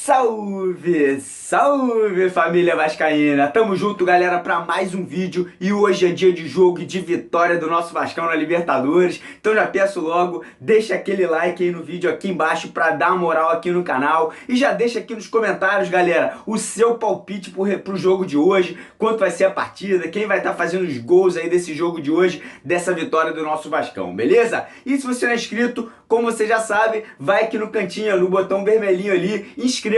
Salve, salve família vascaína! Tamo junto, galera, para mais um vídeo e hoje é dia de jogo e de vitória do nosso Vascão na Libertadores. Então já peço logo, deixa aquele like aí no vídeo aqui embaixo para dar uma moral aqui no canal e já deixa aqui nos comentários, galera, o seu palpite pro jogo de hoje, quanto vai ser a partida, quem vai estar fazendo os gols aí desse jogo de hoje, dessa vitória do nosso Vascão, beleza? E se você não é inscrito, como você já sabe, vai aqui no cantinho, no botão vermelhinho ali, inscreva-se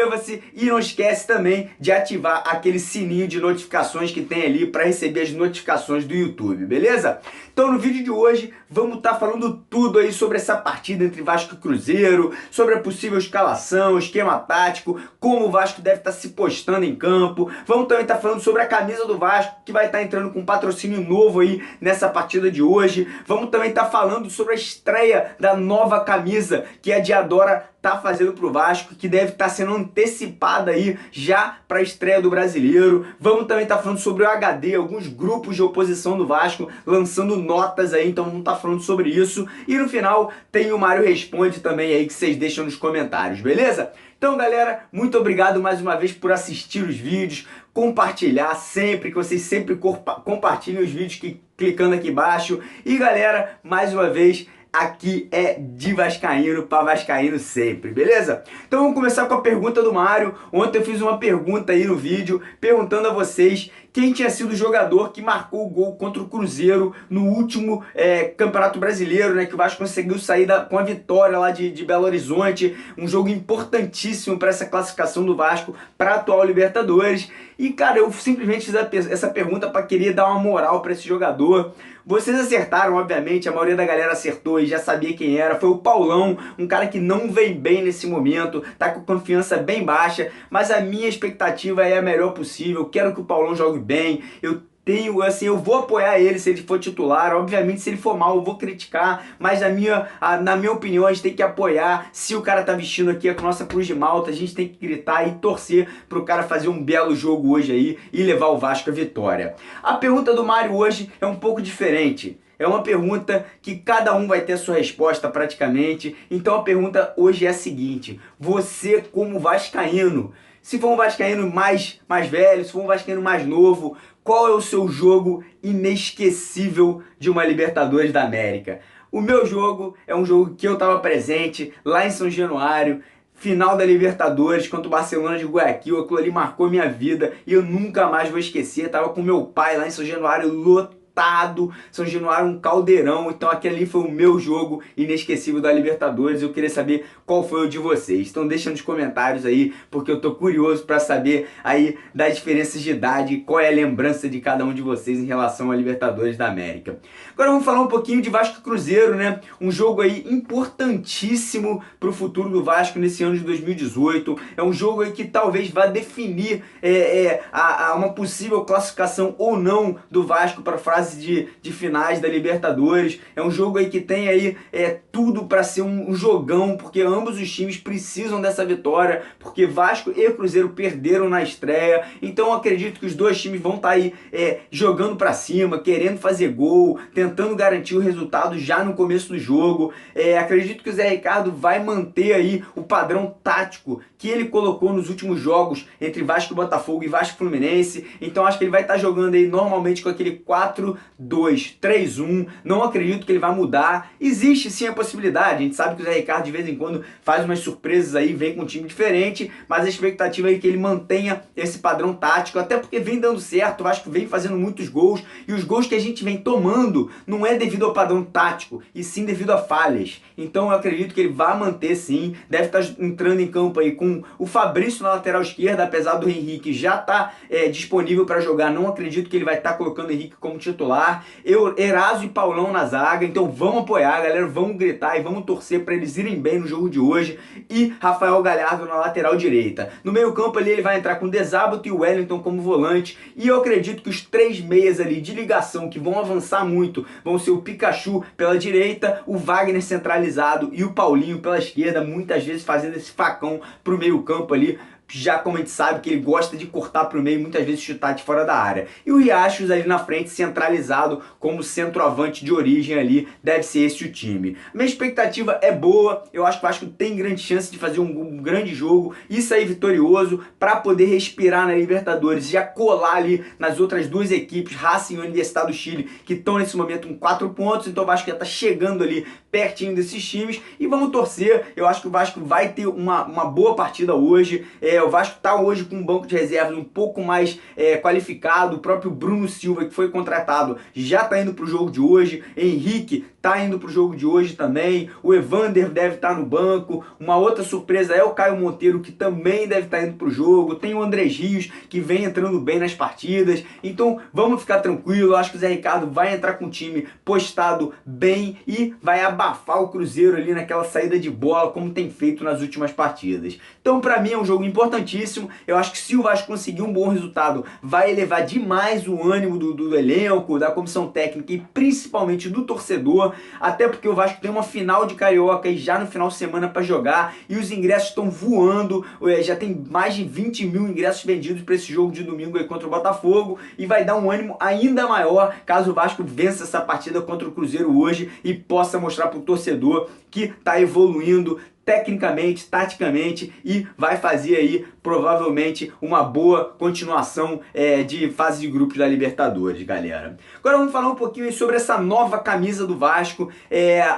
e não esquece também de ativar aquele sininho de notificações que tem ali para receber as notificações do YouTube, beleza? Então no vídeo de hoje vamos estar falando tudo aí sobre essa partida entre Vasco e Cruzeiro, sobre a possível escalação, esquema tático, como o Vasco deve estar se postando em campo. Vamos também estar falando sobre a camisa do Vasco, que vai estar entrando com um patrocínio novo aí nessa partida de hoje. Vamos também estar falando sobre a estreia da nova camisa que a Diadora tá fazendo pro Vasco, que deve estar sendo antecipada aí já para a estreia do Brasileiro. Vamos também estar falando sobre o HD, alguns grupos de oposição do Vasco lançando notas aí, então vamos estar falando sobre isso. E no final tem o Mário Responde também aí, que vocês deixam nos comentários, beleza? Então, galera, muito obrigado mais uma vez por assistir os vídeos, compartilhar sempre, que vocês sempre compartilhem os vídeos clicando aqui embaixo. E, galera, mais uma vez, aqui é de vascaíno para vascaíno sempre, beleza? Então vamos começar com a pergunta do Mário. Ontem eu fiz uma pergunta aí no vídeo, perguntando a vocês quem tinha sido o jogador que marcou o gol contra o Cruzeiro no último Campeonato Brasileiro, né? Que o Vasco conseguiu sair com a vitória lá de Belo Horizonte, um jogo importantíssimo para essa classificação do Vasco para a atual Libertadores. E, cara, eu simplesmente fiz essa pergunta para querer dar uma moral para esse jogador. Vocês acertaram, obviamente, a maioria da galera acertou e já sabia quem era. Foi o Paulão, um cara que não vem bem nesse momento, tá com confiança bem baixa, mas a minha expectativa é a melhor possível. Eu quero que o Paulão jogue bem, eu vou apoiar ele se ele for titular. Obviamente, se ele for mal, eu vou criticar, mas na minha opinião, a gente tem que apoiar. Se o cara tá vestindo aqui a nossa Cruz de Malta, a gente tem que gritar e torcer pro cara fazer um belo jogo hoje aí e levar o Vasco à vitória. A pergunta do Mário hoje é um pouco diferente. É uma pergunta que cada um vai ter a sua resposta praticamente. Então a pergunta hoje é a seguinte: você, como vascaíno, se for um vascaíno mais velho, se for um vascaíno mais novo, qual é o seu jogo inesquecível de uma Libertadores da América? O meu jogo é um jogo que eu estava presente lá em São Januário, final da Libertadores contra o Barcelona de Guayaquil. Aquilo ali marcou minha vida e eu nunca mais vou esquecer. Eu tava com meu pai lá em São Januário, lotado. São Januário, um caldeirão. Então aquele ali foi o meu jogo inesquecível da Libertadores. Eu queria saber qual foi o de vocês. Então deixa nos comentários aí, porque eu tô curioso para saber aí das diferenças de idade, qual é a lembrança de cada um de vocês em relação à Libertadores da América. Agora vamos falar um pouquinho de Vasco e Cruzeiro, né? Um jogo aí importantíssimo pro futuro do Vasco nesse ano de 2018. É um jogo aí que talvez vá definir uma possível classificação ou não do Vasco para a fase de finais da Libertadores. É um jogo aí que tem aí tudo para ser um jogão, porque ambos os times precisam dessa vitória, porque Vasco e Cruzeiro perderam na estreia. Então eu acredito que os dois times vão estar aí jogando para cima, querendo fazer gol, tentando garantir o resultado já no começo do jogo. Acredito que o Zé Ricardo vai manter aí o padrão tático que ele colocou nos últimos jogos entre Vasco e Botafogo e Vasco e Fluminense. Então acho que ele vai estar jogando aí normalmente com aquele 4-2-3-1. Não acredito que ele vai mudar. Existe sim a possibilidade. A gente sabe que o Zé Ricardo de vez em quando faz umas surpresas aí, vem com um time diferente, mas a expectativa é que ele mantenha esse padrão tático, até porque vem dando certo. O Vasco vem fazendo muitos gols e os gols que a gente vem tomando não é devido ao padrão tático, e sim devido a falhas. Então eu acredito que ele vai manter sim. Deve estar entrando em campo aí com o Fabrício na lateral esquerda, apesar do Henrique já estar disponível para jogar. Não acredito que ele vai estar colocando o Henrique como titular. Eraso e Paulão na zaga. Então vamos apoiar, galera, vamos gritar e vamos torcer para eles irem bem no jogo de hoje. E Rafael Galhardo na lateral direita. No meio campo ali ele vai entrar com Desábato e Wellington como volante. E eu acredito que os três meias ali de ligação que vão avançar muito vão ser o Pikachu pela direita, o Wagner centralizado e o Paulinho pela esquerda, muitas vezes fazendo esse facão pro meio campo ali já como a gente sabe que ele gosta de cortar para o meio e muitas vezes chutar de fora da área. E o Riachos ali na frente, centralizado como centroavante de origem ali, deve ser esse o time. Minha expectativa é boa, eu acho que o Vasco tem grande chance de fazer um grande jogo e sair vitorioso para poder respirar na Libertadores, já colar ali nas outras duas equipes, Racing e Universidade do Chile, que estão nesse momento com 4 pontos, então o Vasco já está chegando ali pertinho desses times e vamos torcer. Eu acho que o Vasco vai ter uma boa partida hoje. O Vasco está hoje com um banco de reservas um pouco mais qualificado. O próprio Bruno Silva, que foi contratado, já está indo para o jogo de hoje. Henrique está indo para o jogo de hoje também. O Evander deve estar no banco. Uma outra surpresa é o Caio Monteiro, que também deve estar indo para o jogo. Tem o Andrés Rios, que vem entrando bem nas partidas. Então vamos ficar tranquilo. Acho que o Zé Ricardo vai entrar com o time postado bem e vai abafar o Cruzeiro ali naquela saída de bola, como tem feito nas últimas partidas. Então, para mim, é um jogo importantíssimo. Eu acho que se o Vasco conseguir um bom resultado, vai elevar demais o ânimo do elenco, da comissão técnica e principalmente do torcedor, até porque o Vasco tem uma final de Carioca e já no final de semana para jogar e os ingressos estão voando. Já tem mais de 20 mil ingressos vendidos para esse jogo de domingo aí contra o Botafogo e vai dar um ânimo ainda maior caso o Vasco vença essa partida contra o Cruzeiro hoje e possa mostrar para o torcedor que está evoluindo tecnicamente, taticamente e vai fazer aí provavelmente uma boa continuação de fase de grupos da Libertadores, galera. Agora vamos falar um pouquinho sobre essa nova camisa do Vasco.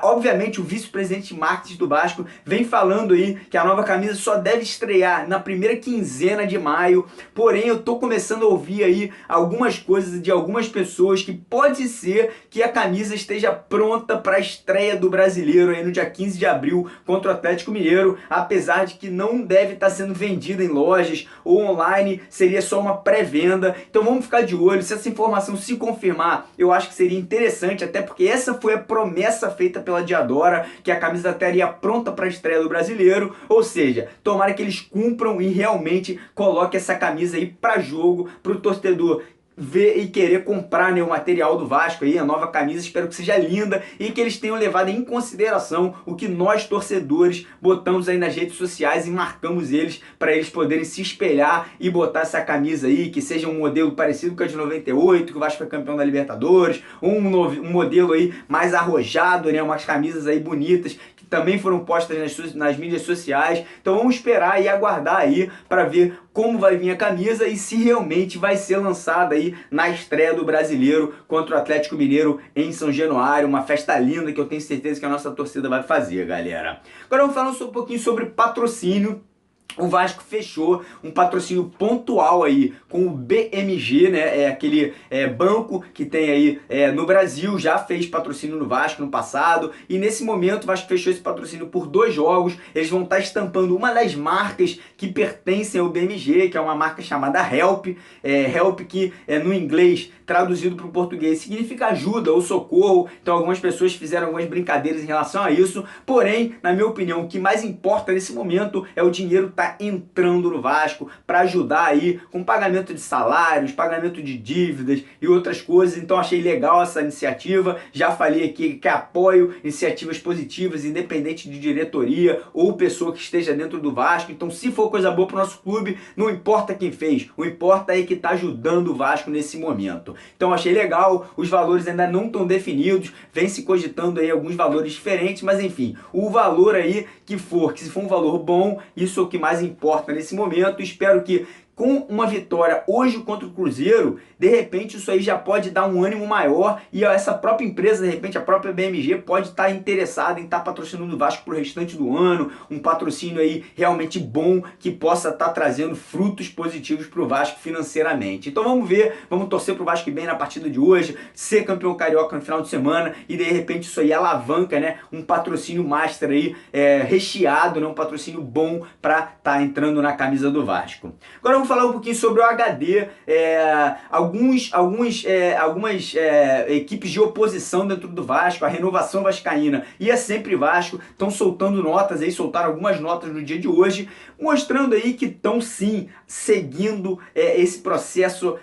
Obviamente o vice-presidente de marketing do Vasco vem falando aí que a nova camisa só deve estrear na primeira quinzena de maio, porém eu tô começando a ouvir aí algumas coisas de algumas pessoas que pode ser que a camisa esteja pronta para a estreia do Brasileiro aí no dia 15 de abril contra o Atlético Mineiro, apesar de que não deve estar sendo vendida em lojas ou online, seria só uma pré-venda. Então vamos ficar de olho, se essa informação se confirmar, eu acho que seria interessante, até porque essa foi a promessa feita pela Diadora, que a camisa estaria pronta para a estreia do Brasileiro, ou seja, tomara que eles cumpram e realmente coloquem essa camisa aí para jogo, para o torcedor ver e querer comprar, né, o material do Vasco aí, a nova camisa. Espero que seja linda e que eles tenham levado em consideração o que nós torcedores botamos aí nas redes sociais e marcamos eles para eles poderem se espelhar e botar essa camisa aí, que seja um modelo parecido com a de 98, que o Vasco foi campeão da Libertadores, ou um modelo aí mais arrojado, né, umas camisas aí bonitas que também foram postas nas mídias sociais. Então vamos esperar e aguardar aí para ver como vai vir a camisa e se realmente vai ser lançada aí na estreia do Brasileiro contra o Atlético Mineiro em São Januário, uma festa linda que eu tenho certeza que a nossa torcida vai fazer, galera. Agora vamos falar um pouquinho sobre patrocínio. O Vasco fechou um patrocínio pontual aí com o BMG, né? Aquele banco que tem aí no Brasil, já fez patrocínio no Vasco no passado. E nesse momento o Vasco fechou esse patrocínio por 2 jogos. Eles vão estar estampando uma das marcas que pertencem ao BMG, que é uma marca chamada Help. Help que no inglês, traduzido para o português, significa ajuda ou socorro. Então algumas pessoas fizeram algumas brincadeiras em relação a isso. Porém, na minha opinião, o que mais importa nesse momento é o dinheiro tá entrando no Vasco para ajudar aí com pagamento de salários, pagamento de dívidas e outras coisas. Então achei legal essa iniciativa. Já falei aqui que apoio iniciativas positivas, independente de diretoria ou pessoa que esteja dentro do Vasco. Então se for coisa boa para o nosso clube, não importa quem fez, o importa é que tá ajudando o Vasco nesse momento. Então achei legal, os valores ainda não estão definidos, vem se cogitando aí alguns valores diferentes, mas enfim, o valor aí que se for um valor bom, isso é o que mais importa nesse momento. Espero que com uma vitória hoje contra o Cruzeiro, de repente isso aí já pode dar um ânimo maior e essa própria empresa, de repente a própria BMG pode estar interessada em estar patrocinando o Vasco para o restante do ano, um patrocínio aí realmente bom que possa estar trazendo frutos positivos para o Vasco financeiramente. Então vamos ver, vamos torcer para o Vasco bem na partida de hoje, ser campeão carioca no final de semana e de repente isso aí alavanca, né, um patrocínio master aí recheado, né, um patrocínio bom para estar entrando na camisa do Vasco. Agora vamos falar um pouquinho sobre o HD, algumas equipes de oposição dentro do Vasco, a Renovação Vascaína e a Sempre Vasco estão soltando notas aí, soltaram algumas notas no dia de hoje, mostrando aí que estão sim seguindo esse processo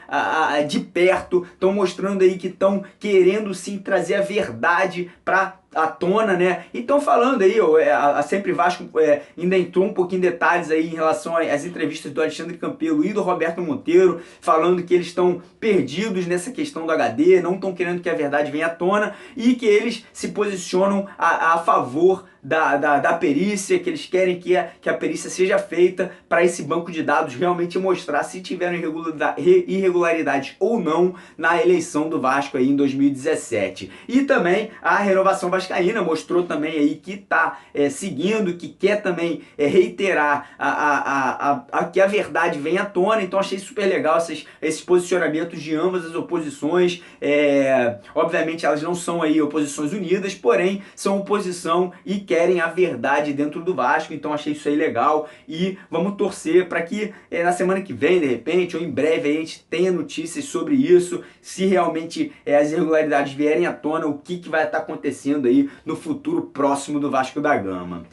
de perto, estão mostrando aí que estão querendo sim trazer a verdade para à tona, né? E estão falando aí, a Sempre Vasco ainda entrou um pouquinho em detalhes aí em relação às entrevistas do Alexandre Campelo e do Roberto Monteiro, falando que eles estão perdidos nessa questão do HD, não estão querendo que a verdade venha à tona e que eles se posicionam a favor da perícia, que eles querem que a perícia seja feita para esse banco de dados realmente mostrar se tiveram irregularidades ou não na eleição do Vasco aí em 2017. E também a Renovação Vascaína mostrou também aí que está seguindo, que quer também reiterar que a verdade venha à tona. Então achei super legal esses posicionamentos de ambas as oposições. Obviamente elas não são aí oposições unidas, porém são oposição e querem a verdade dentro do Vasco, então achei isso aí legal e vamos torcer para que na semana que vem, de repente, ou em breve, a gente tenha notícias sobre isso, se realmente as irregularidades vierem à tona, o que vai estar acontecendo aí no futuro próximo do Vasco da Gama.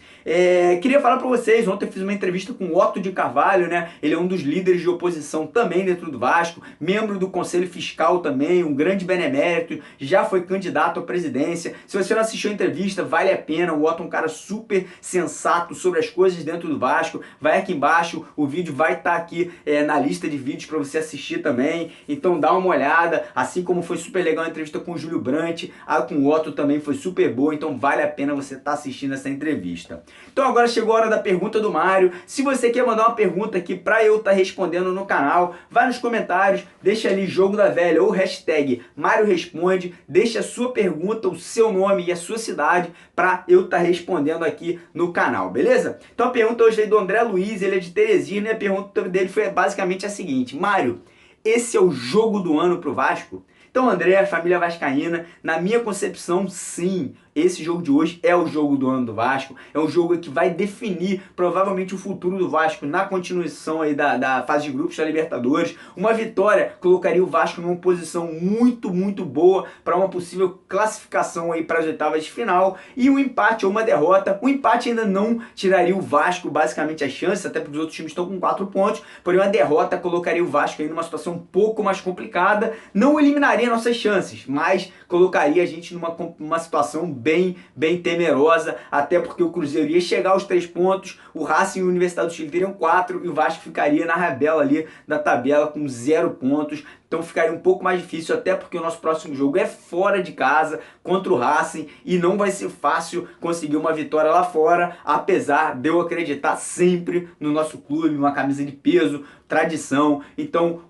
Queria falar para vocês, ontem eu fiz uma entrevista com o Otto de Carvalho, né? Ele é um dos líderes de oposição também dentro do Vasco, membro do Conselho Fiscal também, um grande benemérito, já foi candidato à presidência. Se você não assistiu a entrevista, vale a pena. O Otto é um cara super sensato sobre as coisas dentro do Vasco. Vai aqui embaixo, o vídeo vai estar aqui na lista de vídeos para você assistir também. Então dá uma olhada, assim como foi super legal a entrevista com o Júlio Brandt, a com o Otto também foi super boa, então vale a pena você estar assistindo essa entrevista. Então agora chegou a hora da pergunta do Mário. Se você quer mandar uma pergunta aqui para eu estar respondendo no canal, vai nos comentários, deixa ali Jogo da Velha ou hashtag Mário Responde, deixa a sua pergunta, o seu nome e a sua cidade para eu estar respondendo aqui no canal, beleza? Então a pergunta hoje é do André Luiz, ele é de Teresina, e a pergunta dele foi basicamente a seguinte: Mário, esse é o jogo do ano pro Vasco? Então, André, família vascaína, na minha concepção, sim, esse jogo de hoje é o jogo do ano do Vasco, é um jogo que vai definir provavelmente o futuro do Vasco na continuação aí da fase de grupos da Libertadores. Uma vitória colocaria o Vasco numa posição muito boa para uma possível classificação aí para as oitavas de final, e um empate ou uma derrota. O empate ainda não tiraria o Vasco basicamente as chances, até porque os outros times estão com 4 pontos, porém uma derrota colocaria o Vasco aí numa situação um pouco mais complicada, não eliminaria nossas chances, mas colocaria a gente numa situação bem temerosa, até porque o Cruzeiro ia chegar aos 3 pontos, o Racing e a Universidade do Chile teriam 4 e o Vasco ficaria na rabela ali da tabela com 0 pontos. Então ficaria um pouco mais difícil, até porque o nosso próximo jogo é fora de casa contra o Racing e não vai ser fácil conseguir uma vitória lá fora, apesar de eu acreditar sempre no nosso clube, uma camisa de peso, tradição. Então,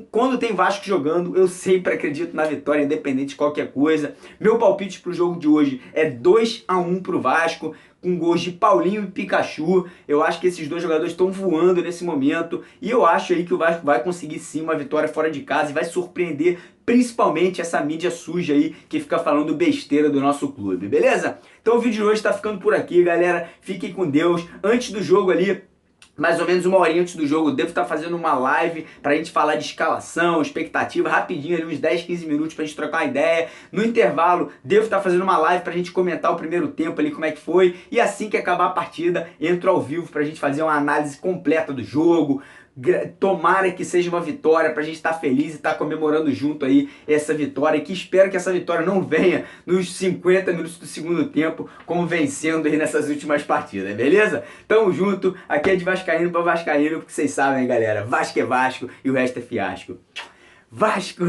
quando tem Vasco jogando, eu sempre acredito na vitória, independente de qualquer coisa. Meu palpite para o jogo de hoje é 2-1 para o Vasco, com gols de Paulinho e Pikachu. Eu acho que esses dois jogadores estão voando nesse momento, e eu acho aí que o Vasco vai conseguir sim uma vitória fora de casa e vai surpreender principalmente essa mídia suja aí que fica falando besteira do nosso clube, beleza? Então o vídeo de hoje está ficando por aqui, galera. Fiquem com Deus. Antes do jogo ali, mais ou menos uma horinha antes do jogo, eu devo estar fazendo uma live pra gente falar de escalação, expectativa, rapidinho ali, uns 10, 15 minutos pra gente trocar uma ideia. No intervalo, devo estar fazendo uma live pra gente comentar o primeiro tempo ali, como é que foi. E assim que acabar a partida, entro ao vivo pra gente fazer uma análise completa do jogo. Tomara que seja uma vitória pra gente estar feliz e estar comemorando junto aí essa vitória, e que espero que essa vitória não venha nos 50 minutos do segundo tempo, como vencendo aí nessas últimas partidas, beleza? Tamo junto, aqui é de vascaíno pra vascaíno, porque vocês sabem, galera, Vasco é Vasco e o resto é fiasco. Vasco!